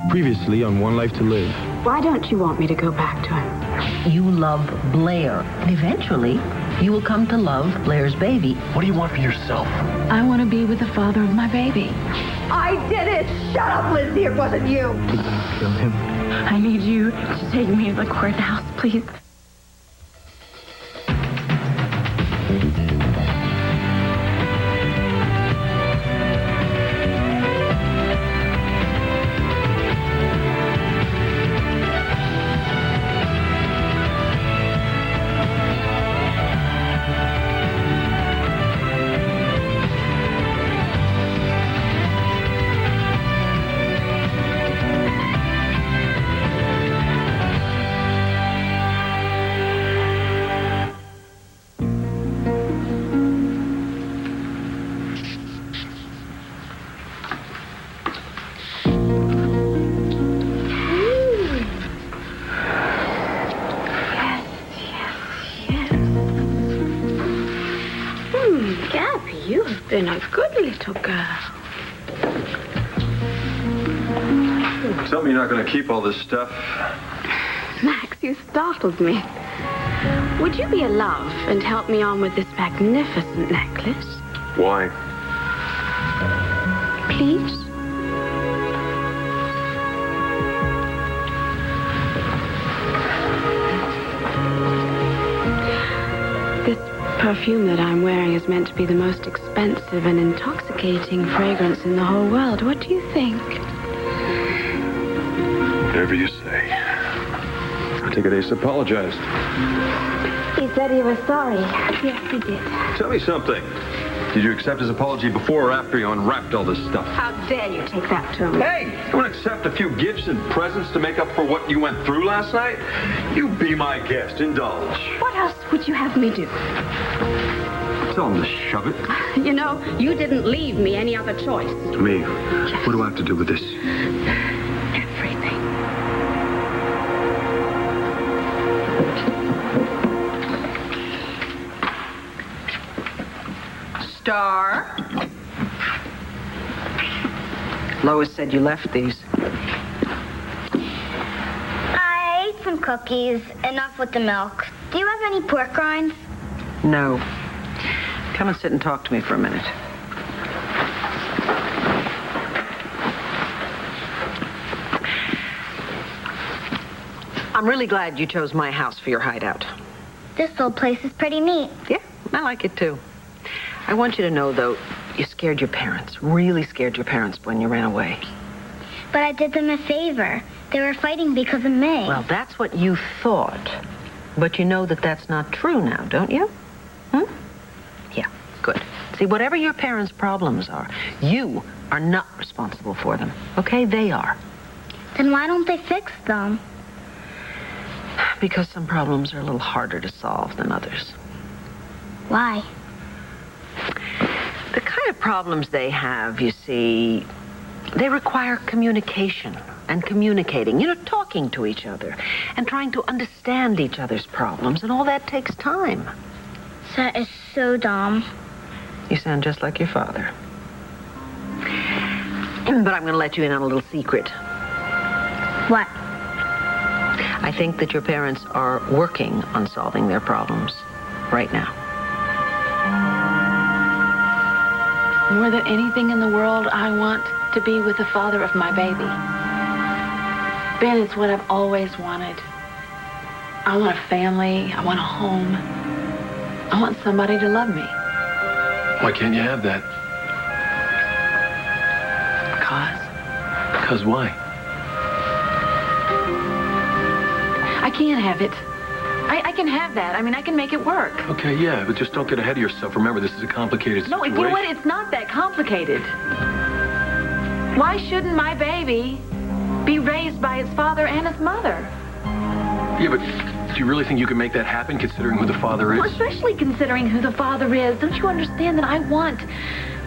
Previously on One Life to Live. Why don't you want me to go back to him? You love Blair. And eventually, you will come to love Blair's baby. What do you want for yourself? I want to be with the father of my baby. I did it! Shut up, Lizzie, it wasn't you! Please don't kill him. I need you to take me to the courthouse, please. Been a good little girl. Tell me you're not going to keep all this stuff. Max, you startled me. Would you be a love and help me on with this magnificent necklace? Why? Please? This perfume that I'm wearing is meant to be the most expensive and intoxicating fragrance in the whole world. What do you think? Whatever you say. I take it Ace apologized. He said he was sorry. Yes, he did. Tell me something. Did you accept his apology before or after you unwrapped all this stuff? How dare you take that to him? Hey, you want to accept a few gifts and presents to make up for what you went through last night? You be my guest. Indulge. What else would you have me do? Tell him to shove it. You know, you didn't leave me any other choice. Me? What do I have to do with this? Everything. Star? Lois said you left these. I ate some cookies, enough with the milk. Do you have any pork rinds? No. Come and sit and talk to me for a minute. I'm really glad you chose my house for your hideout. This old place is pretty neat. Yeah, I like it too. I want you to know, though, you scared your parents, really scared your parents when you ran away. But I did them a favor. They were fighting because of me. Well, that's what you thought. But you know that that's not true now, don't you? Yeah, good. See, whatever your parents' problems are, you are not responsible for them. Okay? They are. Then why don't they fix them? Because some problems are a little harder to solve than others. Why? The kind of problems they have, you see, they require communication and communicating, talking to each other and trying to understand each other's problems, and all that takes time. That is so dumb. You sound just like your father. But I'm going to let you in on a little secret. What? I think that your parents are working on solving their problems right now. More than anything in the world, I want to be with the father of my baby. Ben, it's what I've always wanted. I want a family. I want a home. I want somebody to love me. Why can't you have that? Because Because why? I can't have it. I can have that. I mean, I can make it work. Okay, yeah, but just don't get ahead of yourself. Remember, this is a complicated No, situation. you know what? It's not that complicated. Why shouldn't my baby be raised by its father and its mother? Yeah, but do you really think you can make that happen, considering who the father is? Well, especially considering who the father is. Don't you understand that I want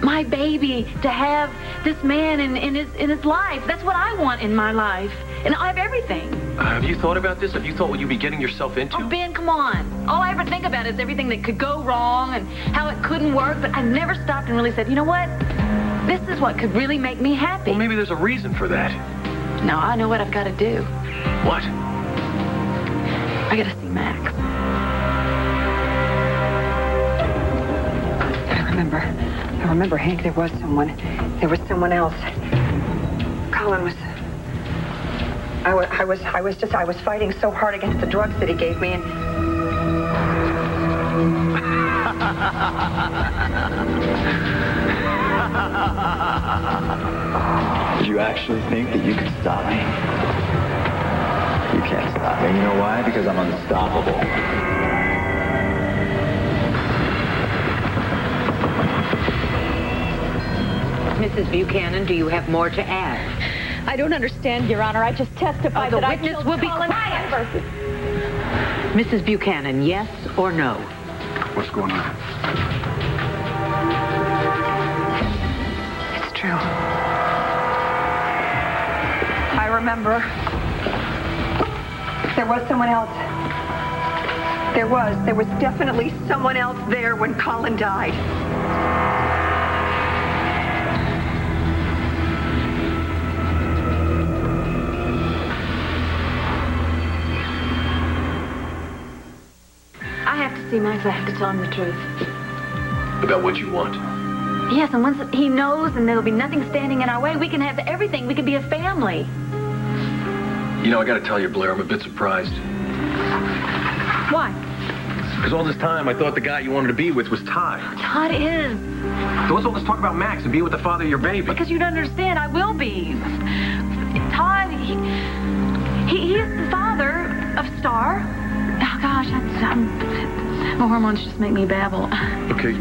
my baby to have this man in his life? That's what I want in my life. And I have everything. Have you thought about this? Have you thought what you'd be getting yourself into? Oh, Ben, come on. All I ever think about is everything that could go wrong and how it couldn't work. But I never stopped and really said, you know what? This is what could really make me happy. Well, maybe there's a reason for that. No, I know what I've got to do. What? I got to see Max. I remember, Hank, there was someone else. Colin was... I was fighting so hard against the drugs that he gave me, and... Did you actually think that you could stop me? You can't stop me. You know why? Because I'm unstoppable. Mrs. Buchanan, do you have more to add? I don't understand, Your Honor. I just testified that I killed The witness will be Colin quiet. Hanford. Mrs. Buchanan, yes or no? What's going on? It's true. I remember. There was someone else. There was definitely someone else there when Colin died. I have to see Max. I have to tell him the truth. About what you want? Yes, and once he knows and there'll be nothing standing in our way, we can have everything. We can be a family. You know, I gotta tell you, Blair, I'm a bit surprised. Why? Because all this time, I thought the guy you wanted to be with was Todd. Todd is. So what's all this talk about Max and being with the father of your baby? Because you don't understand, I will be. Todd, he is the father of Star. Oh, gosh, my hormones just make me babble. Okay,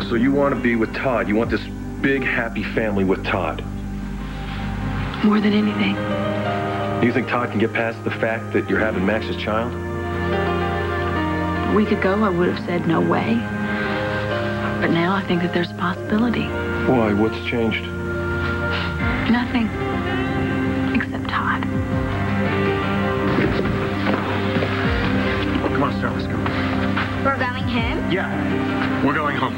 so you want to be with Todd. You want this big, happy family with Todd. More than anything. Do you think Todd can get past the fact that you're having Max's child? A week ago, I would have said no way. But now I think that there's a possibility. Why? What's changed? Nothing. Except Todd. Come on, Star, let's go. We're going home? Yeah, we're going home.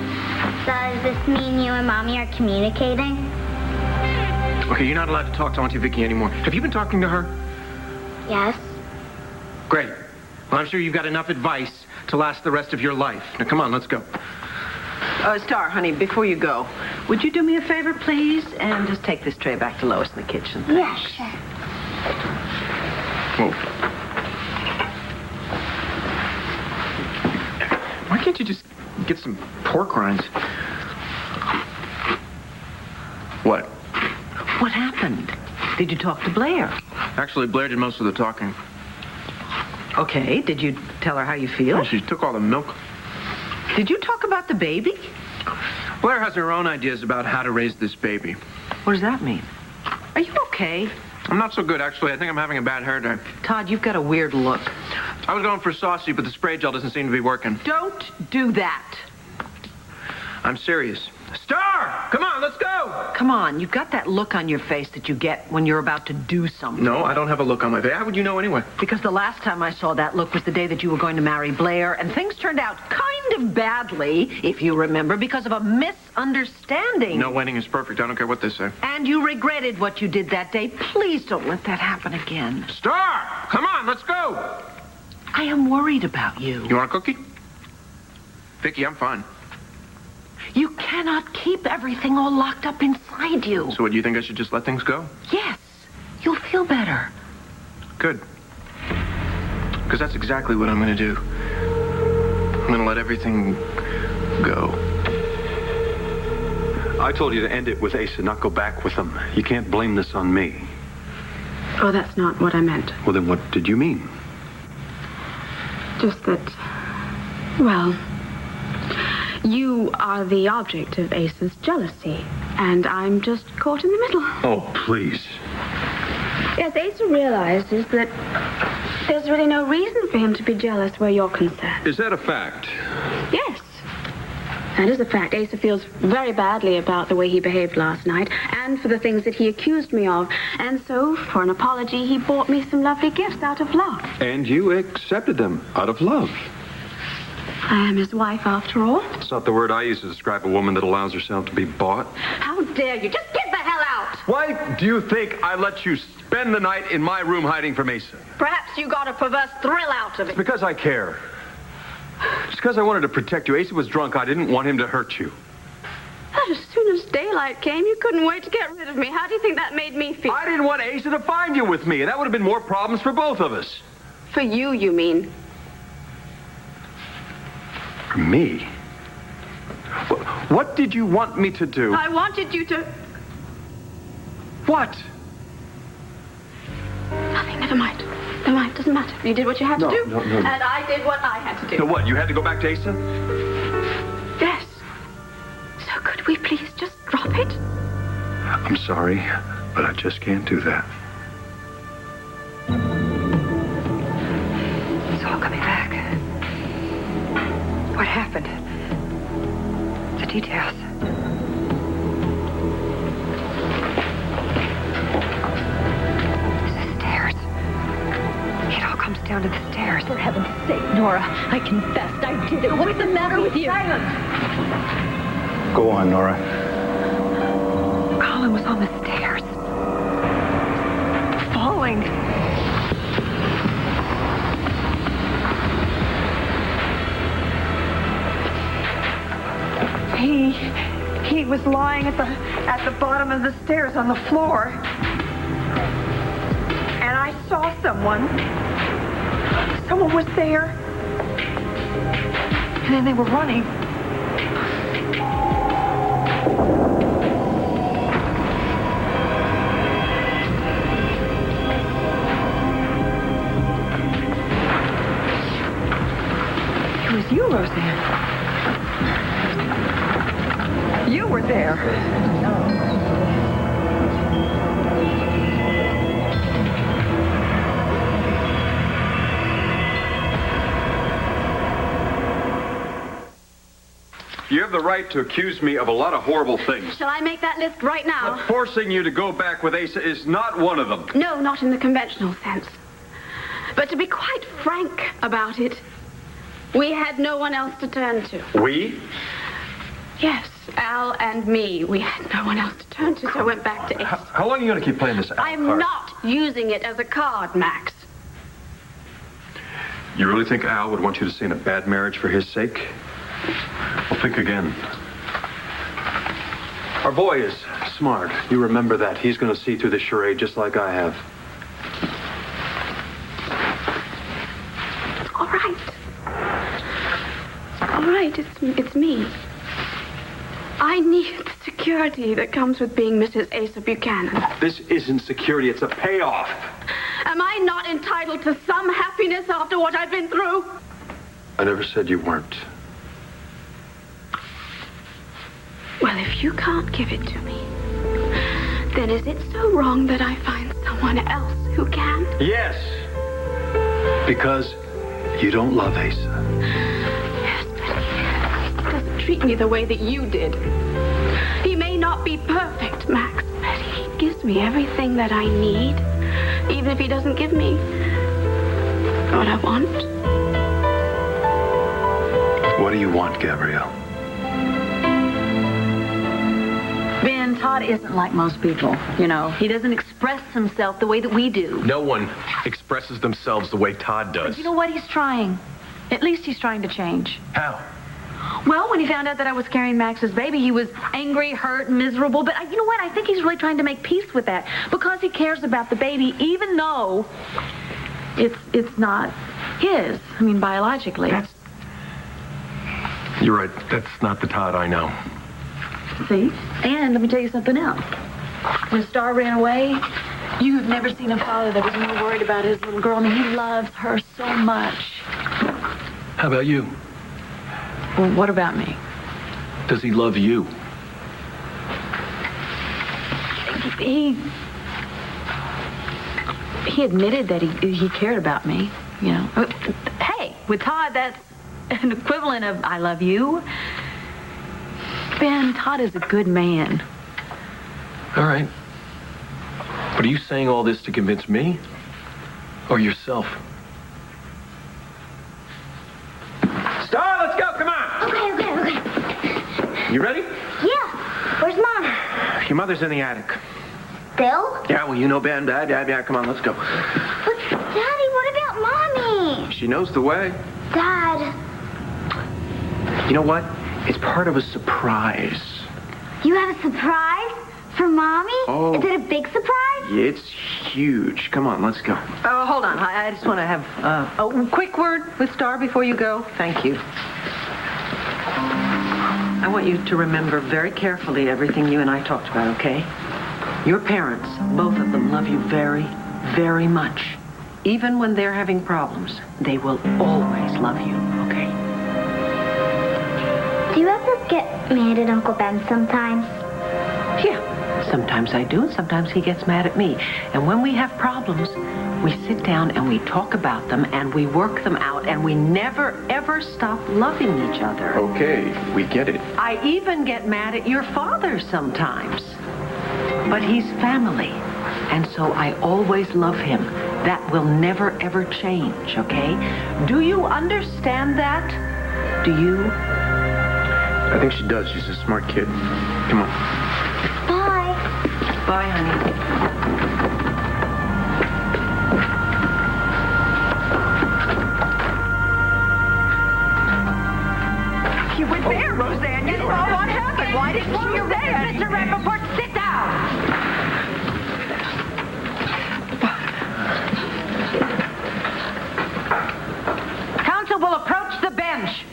Does this mean you and Mommy are communicating? Okay, you're not allowed to talk to Auntie Vicky anymore. Have you been talking to her? Yes. Great. Well, I'm sure you've got enough advice to last the rest of your life. Now, come on, let's go. Star, honey, before you go, would you do me a favor, please? And just take this tray back to Lois in the kitchen. Yeah, sure. Whoa. Why can't you just get some pork rinds? What? What happened? Did you talk to Blair? Actually, Blair did most of the talking. Okay, did you tell her how you feel? Yeah, she took all the milk. Did you talk about the baby? Blair has her own ideas about how to raise this baby. What does that mean? Are you okay? I'm not so good, actually. I think I'm having a bad hair day. Todd, you've got a weird look. I was going for saucy, but the spray gel doesn't seem to be working. Don't do that. I'm serious. Star! Come on, let's go! Come on, you've got that look on your face that you get when you're about to do something. No, I don't have a look on my face. How would you know anyway? Because the last time I saw that look was the day that you were going to marry Blair, and things turned out kind of badly, if you remember, because of a misunderstanding. No wedding is perfect. I don't care what they say. And you regretted what you did that day. Please don't let that happen again. Star! Come on, let's go! I am worried about you. You want a cookie? Vicky, I'm fine. You cannot keep everything all locked up inside you. So what, do you think I should just let things go? Yes. You'll feel better. Good. Because that's exactly what I'm going to do. I'm going to let everything go. I told you to end it with Asa, not go back with him. You can't blame this on me. Oh, that's not what I meant. Well, then what did you mean? Just that, well, you are the object of Asa's jealousy, and I'm just caught in the middle. Oh, please. Yes, Asa realizes that there's really no reason for him to be jealous where you're concerned. Is that a fact? Yes. That is a fact. Asa feels very badly about the way he behaved last night and for the things that he accused me of. And so, for an apology, he bought me some lovely gifts out of love. And you accepted them out of love. I am his wife, after all. It's not the word I use to describe a woman that allows herself to be bought. How dare you? Just get the hell out! Why do you think I let you spend the night in my room hiding from Asa? Perhaps you got a perverse thrill out of it. Because I care. Just because I wanted to protect you. Asa was drunk. I didn't want him to hurt you. But as soon as daylight came, you couldn't wait to get rid of me. How do you think that made me feel? I didn't want Asa to find you with me, and that would have been more problems for both of us. For you mean? For me? What did you want me to do? I wanted you to... What? Nothing, never mind. Never mind, doesn't matter. You did what you had to do. No. And I did what I had to do. So what, you had to go back to Asa? Yes. So could we please just drop it? I'm sorry, but I just can't do that. It's all coming back. What happened? The details. The stairs. It all comes down to the stairs. For heaven's sake, Nora, I confessed I did it. What's the matter with you? Silence. Go on, Nora. Colin was on the stairs. Falling. He was lying at the bottom of the stairs on the floor. And I saw someone. Someone was there. And then they were running. It was you, Roseanne. You were there. You have the right to accuse me of a lot of horrible things. Shall I make that list right now? But forcing you to go back with Asa is not one of them. No, not in the conventional sense. But to be quite frank about it, we had no one else to turn to. We? Yes, Al and me. We had no one else to turn to, so I went back to Ace. How long are you going to keep playing this Al I'm card? not using it as a card, Max. You really think Al would want you to stay in a bad marriage for his sake? Well, think again. Our boy is smart. You remember that. He's going to see through this charade just like I have. All right. All right, it's me. I need the security that comes with being Mrs. Asa Buchanan. This isn't security. It's a payoff. Am I not entitled to some happiness after what I've been through? I never said you weren't. Well, if you can't give it to me, then is it so wrong that I find someone else who can? Yes. Because you don't love Asa. Yes, but he doesn't treat me the way that you did. He may not be perfect, Max, but he gives me everything that I need, even if he doesn't give me what I want. What do you want, Gabrielle? Ben, Todd isn't like most people, you know. He doesn't express himself the way that we do. No one expresses themselves the way Todd does. But you know what? He's trying. At least he's trying to change. How? Well, when he found out that I was carrying Max's baby, he was angry, hurt, miserable. But you know what? I think he's really trying to make peace with that because he cares about the baby, even though it's not his. I mean, biologically. You're right. That's not the Todd I know. See? And let me tell you something else. When Star ran away, you've never seen a father that was more worried about his little girl. I mean, he loves her so much. How about you? Well, what about me? Does he love you? He admitted that he cared about me, you know. Hey, with Todd, that's an equivalent of I love you. Ben, Todd is a good man. All right. But are you saying all this to convince me? Or yourself? Star, let's go. Come on. Okay. You ready? Yeah. Where's Mom? Your mother's in the attic. Still? Yeah, well, you know Ben, Dad. Yeah, come on, let's go. But, Daddy, what about Mommy? She knows the way. Dad. You know what? It's part of a surprise. You have a surprise for Mommy? Oh. Is it a big surprise? It's huge. Come on, let's go. Oh, hold on. I just want to have a quick word with Star before you go. Thank you. I want you to remember very carefully everything you and I talked about, okay? Your parents, both of them, love you very, very much. Even when they're having problems, they will always love you, okay? Do you ever get mad at Uncle Ben sometimes? Yeah, sometimes I do, and sometimes he gets mad at me. And when we have problems, we sit down and we talk about them and we work them out, and we never, ever stop loving each other. Okay, we get it. I even get mad at your father sometimes. But he's family, and so I always love him. That will never, ever change, okay? Do you understand that? Do you? I think she does. She's a smart kid. Come on. Bye. Bye, honey. You were there, Roseanne. You saw what happened. Why didn't you say it? Mr. Rappaport, sit down. Counsel will approach the bench.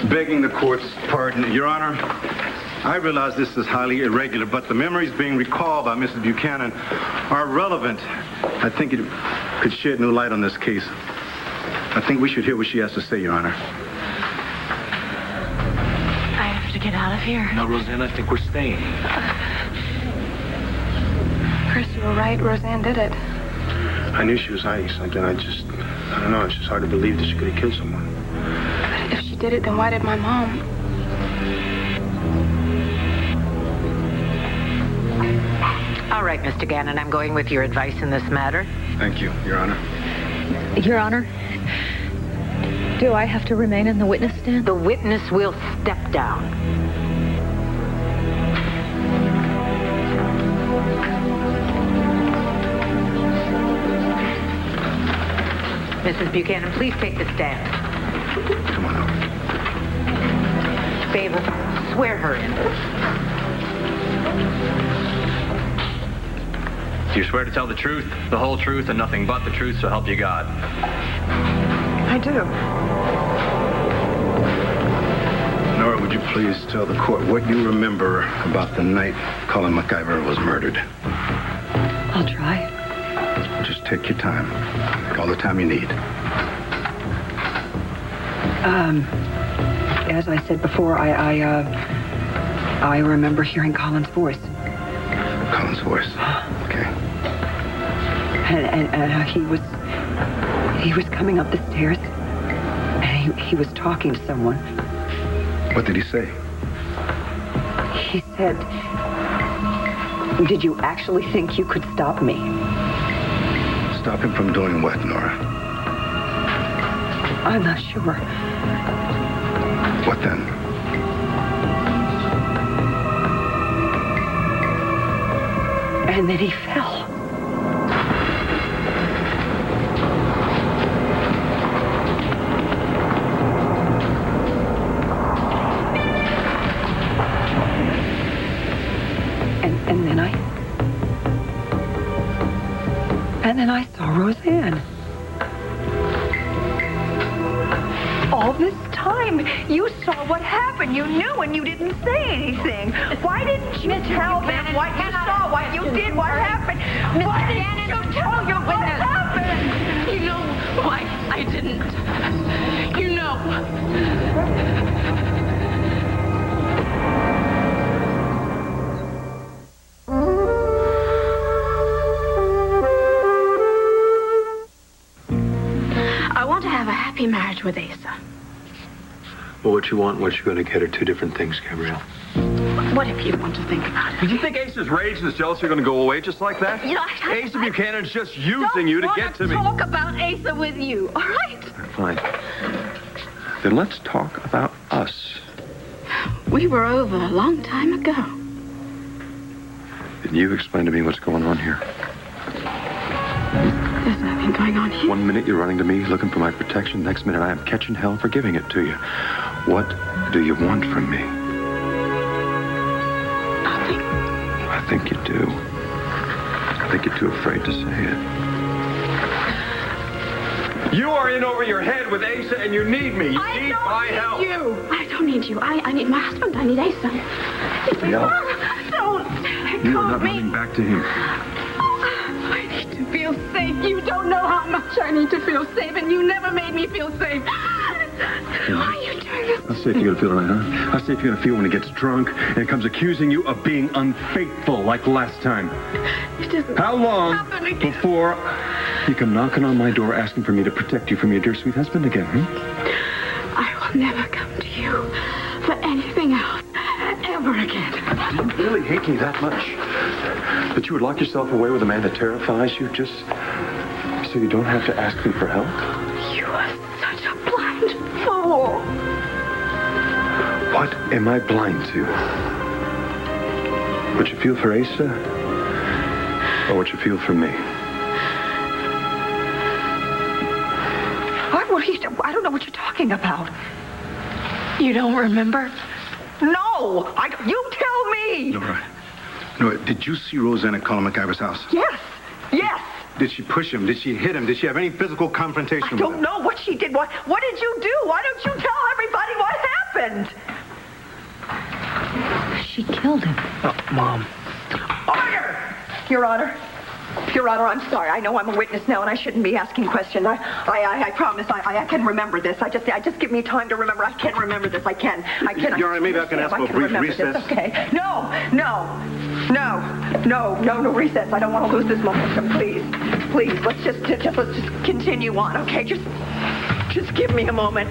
Begging the court's pardon, Your Honor, I realize this is highly irregular, but the memories being recalled by Mrs. Buchanan are relevant. I think it could shed new light on this case. I think we should hear what she has to say, Your Honor. I have to get out of here. No, Roseanne, I think we're staying. Chris, you were right. Roseanne did it. I knew she was hiding something. I don't know. It's just hard to believe that she could have killed someone. But if she did it, then why did my mom? All right, Mr. Gannon, I'm going with your advice in this matter. Thank you, Your Honor. Your Honor, do I have to remain in the witness stand? The witness will step down. Mrs. Buchanan, please take the stand. Come on over. Favor, swear her in. Do you swear to tell the truth, the whole truth, and nothing but the truth, so help you God? I do. Nora, would you please tell the court what you remember about the night Colin McIver was murdered? I'll try. Just take your time. All the time you need. As I said before, I remember hearing Colin's voice. Colin's voice. Okay. And he was coming up the stairs, and he was talking to someone. What did he say? He said, "Did you actually think you could stop me?" Stop him from doing what, Nora? I'm not sure. What then? And then he fell. And then I saw Roseanne. All this time, you saw what happened. You knew and you didn't say anything. Why didn't you tell them what you saw, what you did, what happened? Why didn't you tell your what happened? You know why I didn't. You know. Marriage with Asa. Well, what you want and what you're going to get are two different things, Gabrielle. What if you want to think about it? Do you think Asa's rage and his jealousy are going to go away just like that? You know, Asa Buchanan's just using you to get to me. I don't want to talk about Asa with you, all right? Fine. Then let's talk about us. We were over a long time ago. Can you explain to me what's going on here? There's nothing going on here. 1 minute you're running to me, looking for my protection. Next minute I am catching hell for giving it to you. What do you want from me? Nothing. I think you do. I think you're too afraid to say it. You are in over your head with Asa, and you need me. You need my help. I don't need you. I need my husband. I need Asa. No. Don't You are call not me. running back to him. I need to feel safe. You don't know how much I need to feel safe, and you never made me feel safe. Why are you doing this? How safe you gonna feel tonight, huh? How safe you gonna feel when he gets drunk and comes accusing you of being unfaithful like last time? It doesn't How long happen again. before you come knocking on my door asking for me to protect you from your dear sweet husband again, huh? I will never come to you for anything else ever again. Do you really hate me that much? That you would lock yourself away with a man that terrifies you just so you don't have to ask me for help? You are such a blind fool. What am I blind to? What you feel for Asa? Or what you feel for me? I don't know what you're talking about. You don't remember? No! You tell me! Nora, did you see Rosanna call him MacIver's house? Yes! Yes! Did she push him? Did she hit him? Did she have any physical confrontation I with don't him? know what she did. What did you do? Why don't you tell everybody what happened? She killed him. Oh, Mom. Order! Your Honor. Your Honor, I'm sorry. I know I'm a witness now, and I shouldn't be asking questions. I promise I can remember this. I just give me time to remember. I can remember this. I can. Your Honor, maybe I can ask for a brief recess. Okay. No recess. I don't want to lose this momentum. Please, let's just continue on. Okay, just give me a moment.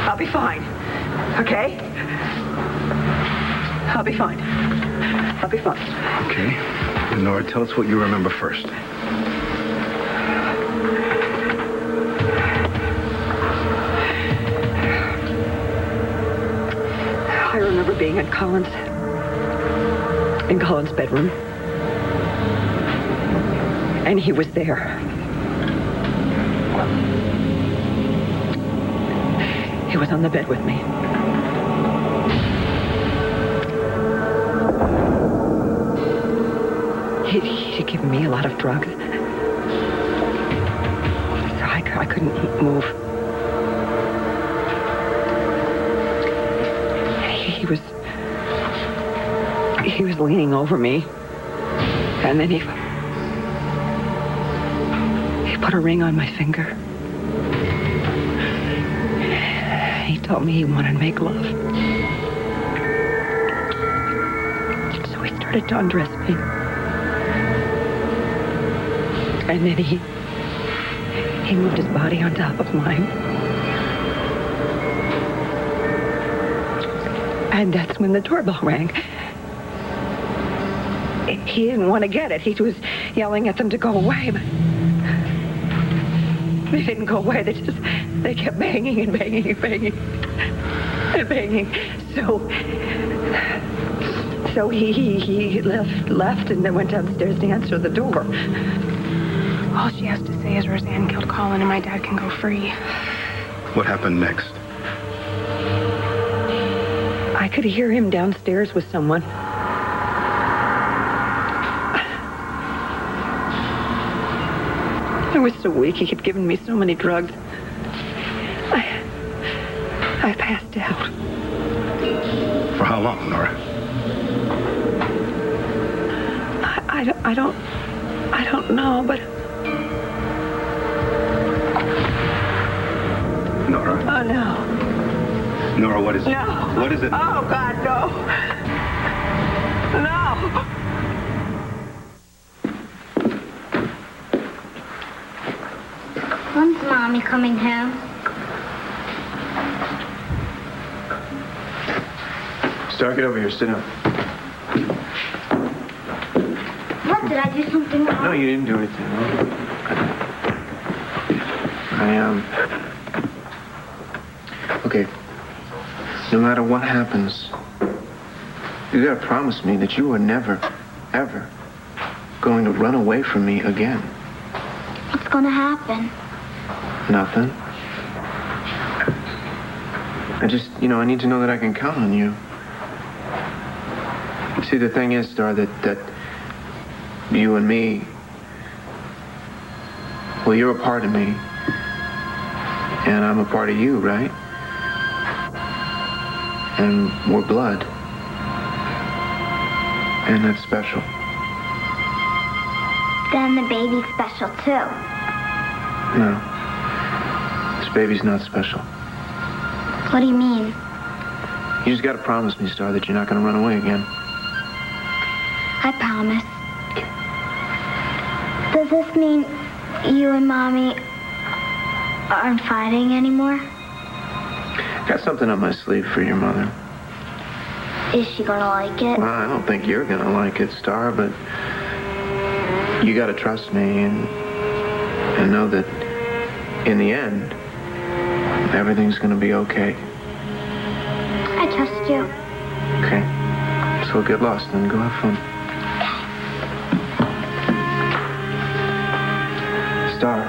I'll be fine. Okay? I'll be fine. Okay. And Nora, tell us what you remember first. I remember being in Colin's bedroom. And he was there. He was on the bed with me. He'd given me a lot of drugs. So I couldn't move. He was leaning over me. And then he put a ring on my finger. He told me he wanted to make love. So he started to undress me. And then he moved his body on top of mine. And that's when the doorbell rang. He didn't want to get it. He was yelling at them to go away, but they didn't go away. They kept banging and banging and banging and banging. So he left and then went downstairs to answer the door. All she has to say is Roseanne killed Colin and my dad can go free. What happened next? I could hear him downstairs with someone. I was so weak. He had given me so many drugs. I passed out. For how long, Nora? I don't know, but... Nora? Oh, no. Nora, what is it? No. What is it? Oh, God, no. No. When's Mommy coming home? Star, get over here. Sit down. What, did I do something wrong? No, you didn't do anything wrong. Okay. No matter what happens, you gotta promise me that you will never ever going to run away from me again. What's gonna happen? Nothing. I just, I need to know that I can count on you. See, the thing is, Star, that you and me, well, you're a part of me, and I'm a part of you, right? And we're blood. And that's special. Then the baby's special, too. No. This baby's not special. What do you mean? You just gotta promise me, Star, that you're not gonna run away again. I promise. Does this mean you and Mommy aren't fighting anymore? Got something up my sleeve for your mother. Is she gonna like it? Well, I don't think you're gonna like it, Star, but you gotta trust me and know that in the end, everything's gonna be okay. I trust you. Okay. So get lost and go have fun. Star.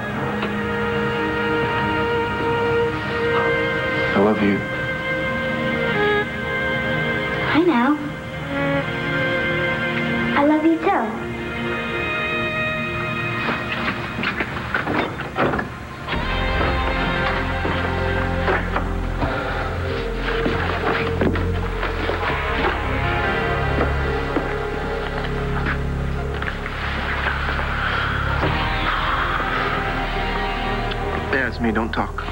I love you. I know. I love you too. Yeah, it's me. Don't talk.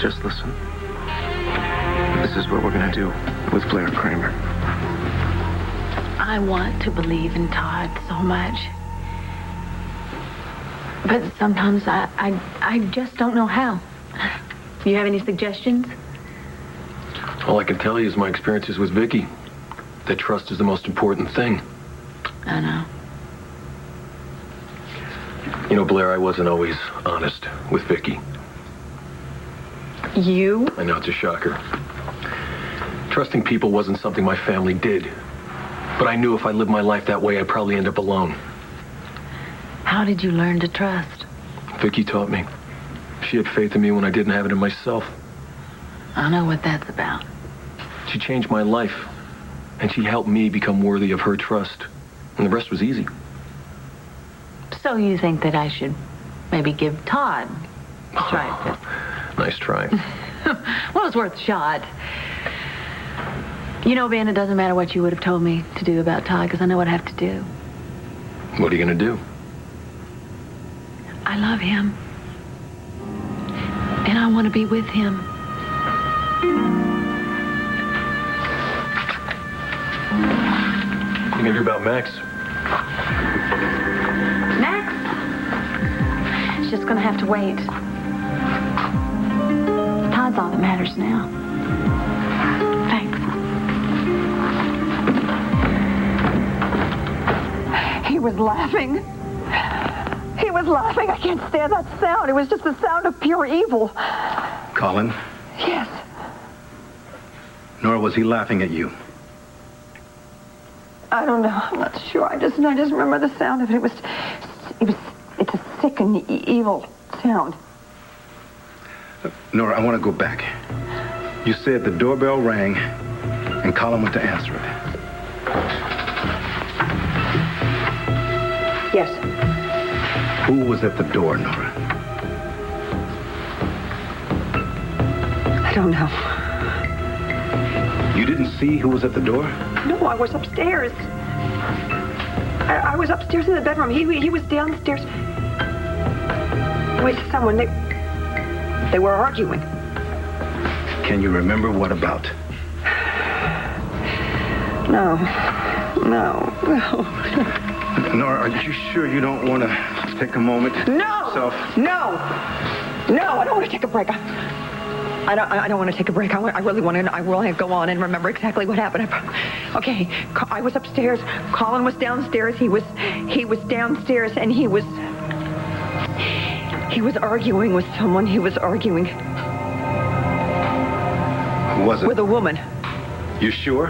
Just listen. This is what we're gonna do with Blair Kramer. I want to believe in Todd so much. But sometimes I just don't know how. Do you have any suggestions? All I can tell you is my experiences with Vicky. That trust is the most important thing. I know. Blair, I wasn't always honest with Vicky. You? I know it's a shocker. Trusting people wasn't something my family did. But I knew if I lived my life that way, I'd probably end up alone. How did you learn to trust? Vicky taught me. She had faith in me when I didn't have it in myself. I know what that's about. She changed my life, and she helped me become worthy of her trust. And the rest was easy. So you think that I should maybe give Todd a try at this? Nice try. Well, it's worth a shot. Ben, it doesn't matter what you would have told me to do about Todd, because I know what I have to do. What are you going to do? I love him. And I want to be with him. You gonna hear about Max? Max? She's just going to have to wait. Todd's all that matters now. Thanks. He was laughing. He was laughing. I can't stand that sound. It was just the sound of pure evil. Colin? Yes. Nora, was he laughing at you? I don't know. I'm not sure. I just remember the sound of it. It's a sick and evil sound. Nora, I want to go back. You said the doorbell rang and Colin went to answer it. Yes. Who was at the door, Nora? I don't know. You didn't see who was at the door? No, I was upstairs. I was upstairs in the bedroom. He was downstairs with someone. They were arguing. Can you remember what about? No. Nora, are you sure you don't want to take a moment? No, I don't want to take a break. I don't want to take a break. I really want to go on and remember exactly what happened. Okay, I was upstairs. Colin was downstairs. He was downstairs, and he was arguing with someone. He was arguing. Who was it? With a woman. You sure?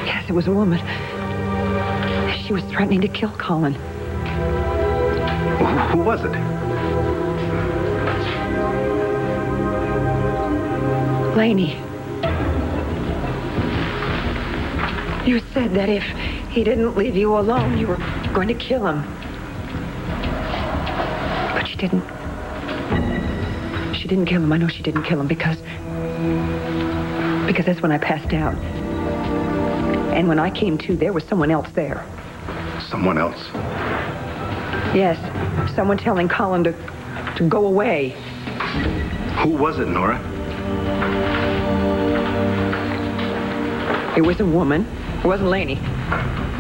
Yes. it was a woman. She was threatening to kill Colin. Who was it? Laney. You said that if he didn't leave you alone, you were going to kill him. But she didn't. She didn't kill him. I know she didn't kill him because that's when I passed out. And when I came to, there was someone else there. Someone else? Yes, someone telling Colin to go away. Who was it, Nora? It was a woman. It wasn't Laney.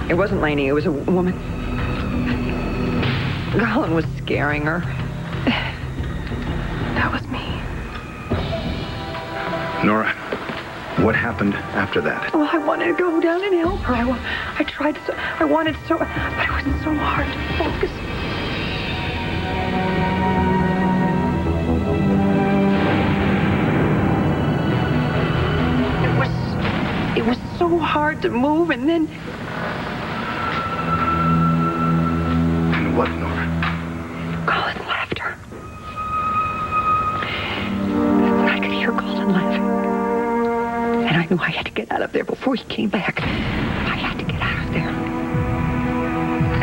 It wasn't Laney. It was a woman. Colin was scaring her. That was me. Nora, what happened after that? Well, I wanted to go down and help her. I tried so. I wanted so, but it was so hard to focus. It was so hard to move, and then... And what, Nora? Colin left her. I could hear Colin laughing. And I knew I had to get out of there before he came back. I had to get out of there.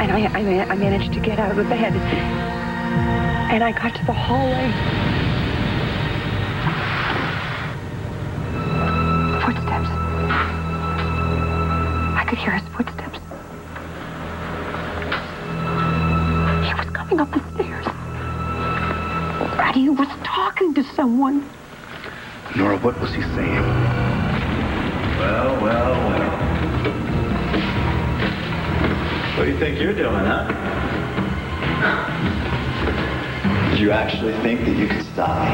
And I managed to get out of the bed. And I got to the hallway. Footsteps. I could hear his footsteps. He was coming up the stairs. And he was talking to someone. Nora, what was he saying? Well. What do you think you're doing, huh? Did you actually think that you could stop me?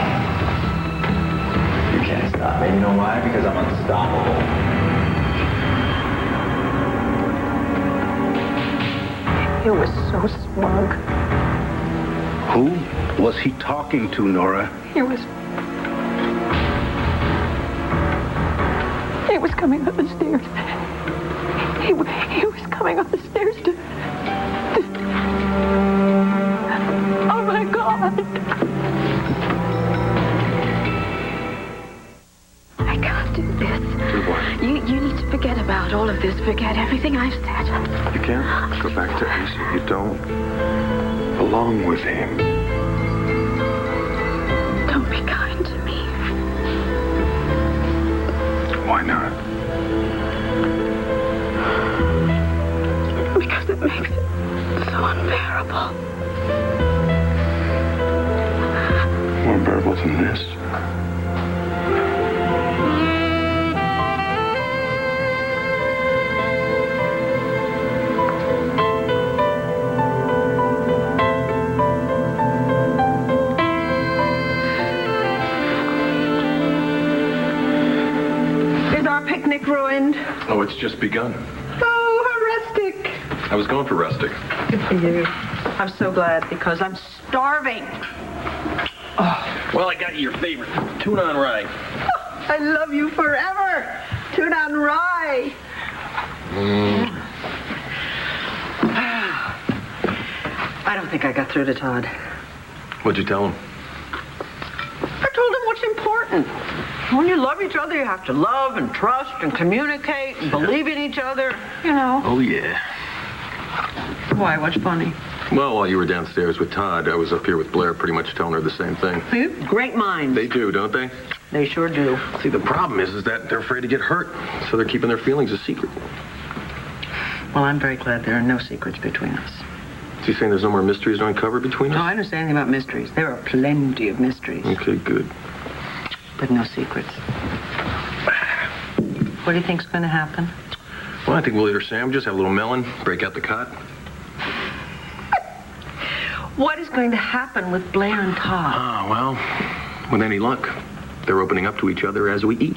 You can't stop me. You know why? Because I'm unstoppable. He was so smug. Who was he talking to, Nora? He was coming up the stairs. He was coming up the stairs to... Oh, my God. I can't do this. Do what? You need to forget about all of this. Forget everything I've said. You can't go back to Ace. You don't belong with him. Don't be kind to me. Why not? Because it makes it so unbearable. More unbearable than this. Is our picnic ruined? Oh, it's just begun. Oh, rustic. I was going for rustic. Good for you. I'm so glad because I'm starving. Well, I got you your favorite tuna on rye. I love you forever. Tuna on rye. I don't think I got through to Todd. What'd you tell him? I told him what's important. When you love each other, you have to love and trust and communicate and believe in each other, you know. Oh, yeah. Why? What's funny? Well, while you were downstairs with Todd, I was up here with Blair pretty much telling her the same thing. Great minds. They do, don't they? They sure do. See, the problem is that they're afraid to get hurt, so they're keeping their feelings a secret. Well, I'm very glad there are no secrets between us. Is he saying there's no more mysteries to uncover between us? No, I don't say anything about mysteries. There are plenty of mysteries. Okay, good. But no secrets. What do you think's going to happen? Well, I think we'll eat our sandwiches, have a little melon, break out the cot. What is going to happen with Blair and Todd? Ah, well, with any luck, they're opening up to each other as we eat.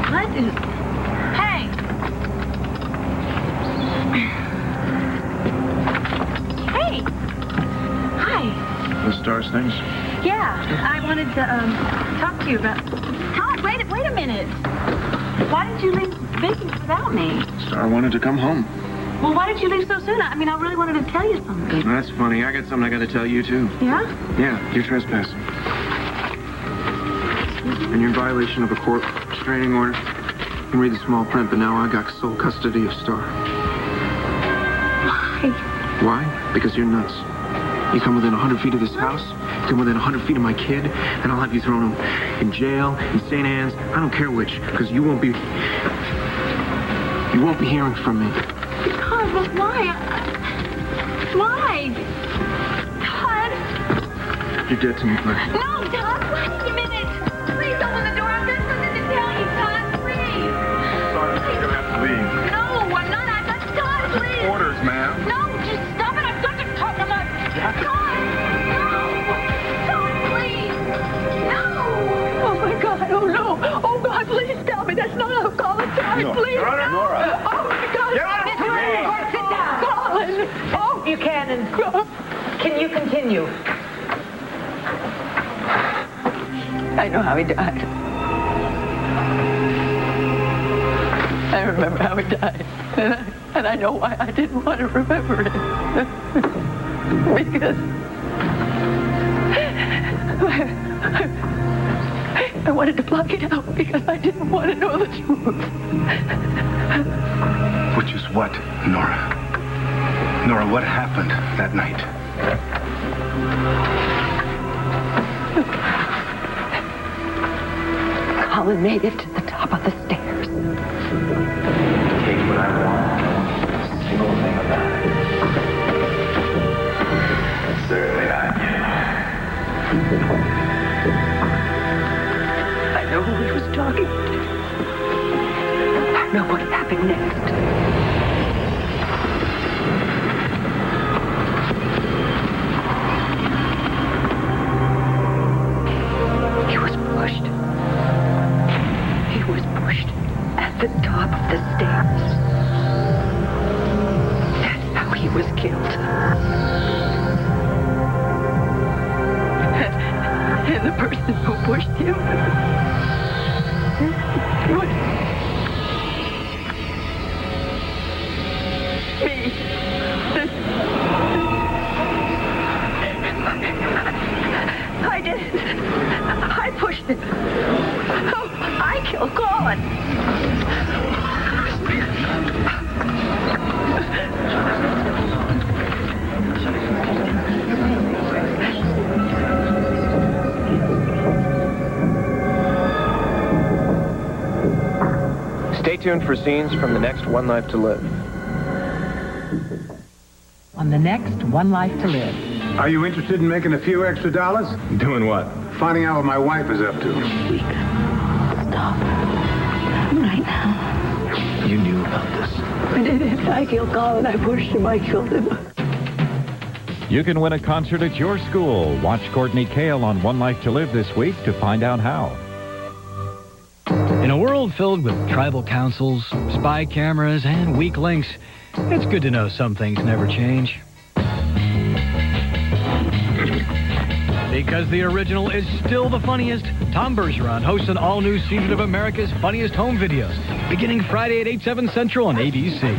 What is... Hey! Hey! Hi. The Stars things? Yeah, to talk to you about... Todd, wait a minute. Why did you leave business without me? Star wanted to come home. Well, why did you leave so soon? I mean, I really wanted to tell you something. That's funny. I got something I got to tell you, too. Yeah? Yeah, you're trespassing. And you're in violation of a court restraining order. You can read the small print, but now I got sole custody of Star. Why? Why? Because you're nuts. You come within 100 feet of this house, you come within 100 feet of my kid, and I'll have you thrown in jail, in St. Anne's. I don't care which, because you won't be hearing from me. Todd, but why? Why? Todd? You're dead to me, Claire. No, Todd, wait a minute. Please open the door. I've got something to tell you, Todd, please. Sorry, you're going to have to leave. No, I'm not. Todd, please. Orders, ma'am. No, just stop it. I've got to talk to my... Todd, no. Todd, please. No. Oh, my God. Oh, no. Oh, God, please tell me that's not alcohol. Todd, please. Your Honor, Nora. Oh, my God. Your Honor, Sit down. Colin. Oh, Buchanan, can you continue? I know how he died. I remember how he died. And I know why I didn't want to remember it. Because I wanted to block it out because I didn't want to know the truth. Which is what, Nora? Nora, what happened that night? Colin made it to the top of the stairs. Take what I want. I don't want a single thing about it. Certainly not you. I know who he was talking to. I know what happened next. He was pushed at the top of the stairs. That's how he was killed. And the person who pushed him was me. I did it. I pushed him. Oh, I killed Colin. Stay tuned for scenes from the next One Life to Live. On the next One Life to Live. Are you interested in making a few extra dollars? Doing what? Finding out what my wife is up to. Stop. Right now. You knew about this. I didn't. I killed Colin. I pushed him. I killed him. You can win a concert at your school. Watch Courtney Kale on One Life to Live this week to find out how. In a world filled with tribal councils, spy cameras, and weak links, it's good to know some things never change. Because the original is still the funniest, Tom Bergeron hosts an all-new season of America's Funniest Home Videos, beginning Friday at 8/7 Central on ABC.